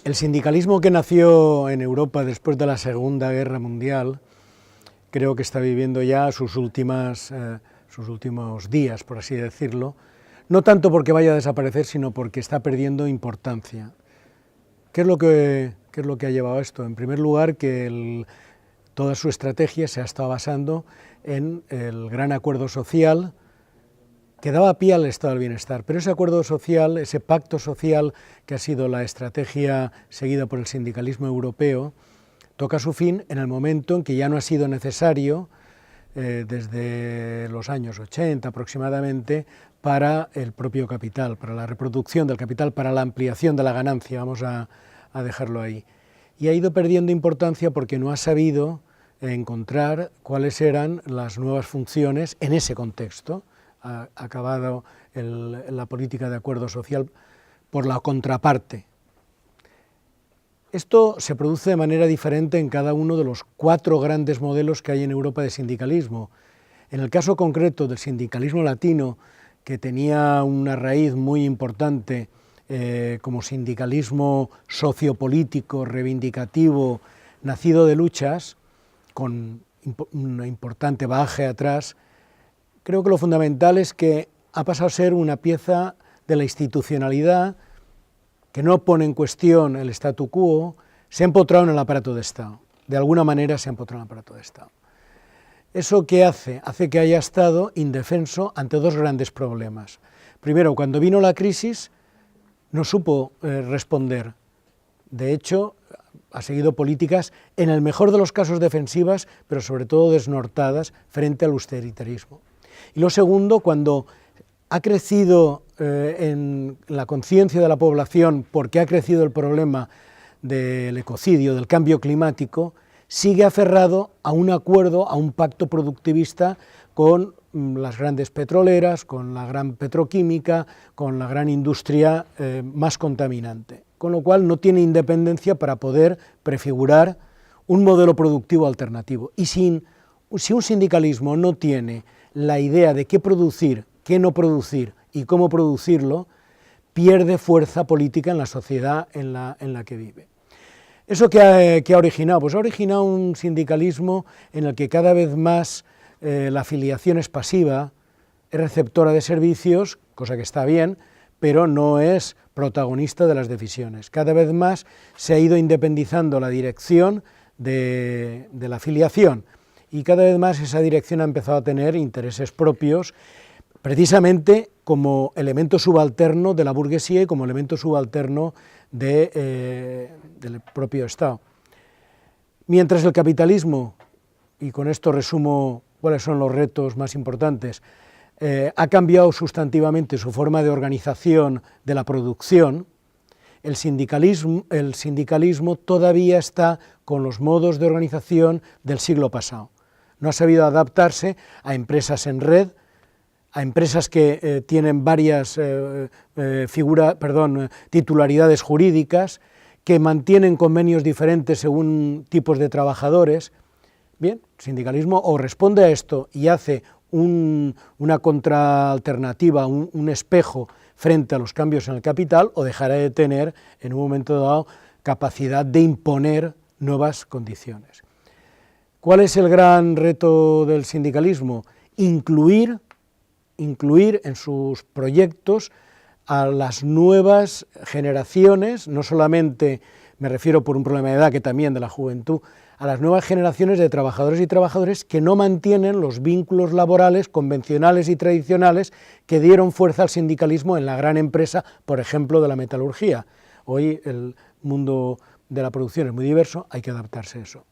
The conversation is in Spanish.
El sindicalismo que nació en Europa después de la Segunda Guerra Mundial creo que está viviendo ya sus últimos días, por así decirlo, no tanto porque vaya a desaparecer, sino porque está perdiendo importancia. ¿Qué es lo que ha llevado a esto? En primer lugar, que toda su estrategia se ha estado basando en el gran acuerdo social que daba pie al estado del bienestar, pero ese acuerdo social, ese pacto social que ha sido la estrategia seguida por el sindicalismo europeo, toca su fin en el momento en que ya no ha sido necesario, desde los años 80 aproximadamente, para el propio capital, para la reproducción del capital, para la ampliación de la ganancia, vamos a dejarlo ahí. Y ha ido perdiendo importancia porque no ha sabido encontrar cuáles eran las nuevas funciones en ese contexto. Ha acabado la política de acuerdo social por la contraparte. Esto se produce de manera diferente en cada uno de los 4 grandes modelos que hay en Europa de sindicalismo. En el caso concreto del sindicalismo latino, que tenía una raíz muy importante como sindicalismo sociopolítico, reivindicativo, nacido de luchas, con una importante bagaje atrás, creo que lo fundamental es que ha pasado a ser una pieza de la institucionalidad que no pone en cuestión el statu quo, se ha empotrado en el aparato de Estado. De alguna manera se ha empotrado en el aparato de Estado. ¿Eso qué hace? Hace que haya estado indefenso ante 2 grandes problemas. Primero, cuando vino la crisis, no supo responder. De hecho, ha seguido políticas, en el mejor de los casos defensivas, pero sobre todo desnortadas frente al austeritarismo. Y lo segundo, cuando ha crecido en la conciencia de la población, porque ha crecido el problema del ecocidio, del cambio climático, sigue aferrado a un acuerdo, a un pacto productivista con las grandes petroleras, con la gran petroquímica, con la gran industria más contaminante, con lo cual no tiene independencia para poder prefigurar un modelo productivo alternativo. Y si un sindicalismo no tiene la idea de qué producir, qué no producir y cómo producirlo, pierde fuerza política en la sociedad en la que vive. ¿Eso qué ha originado? Pues ha originado un sindicalismo en el que cada vez más la afiliación es pasiva, es receptora de servicios, cosa que está bien, pero no es protagonista de las decisiones. Cada vez más se ha ido independizando la dirección de la afiliación y cada vez más esa dirección ha empezado a tener intereses propios, precisamente como elemento subalterno de la burguesía y como elemento subalterno del propio Estado. Mientras el capitalismo, y con esto resumo cuáles son los retos más importantes, ha cambiado sustantivamente su forma de organización de la producción, el sindicalismo todavía está con los modos de organización del siglo pasado. No ha sabido adaptarse a empresas en red, a empresas que tienen varias titularidades jurídicas, que mantienen convenios diferentes según tipos de trabajadores. Bien, el sindicalismo o responde a esto y hace una contraalternativa, un espejo frente a los cambios en el capital, o dejará de tener en un momento dado capacidad de imponer nuevas condiciones. ¿Cuál es el gran reto del sindicalismo? Incluir en sus proyectos a las nuevas generaciones, no solamente me refiero por un problema de edad, que también de la juventud, a las nuevas generaciones de trabajadores y trabajadoras que no mantienen los vínculos laborales convencionales y tradicionales que dieron fuerza al sindicalismo en la gran empresa, por ejemplo, de la metalurgia. Hoy el mundo de la producción es muy diverso, hay que adaptarse a eso.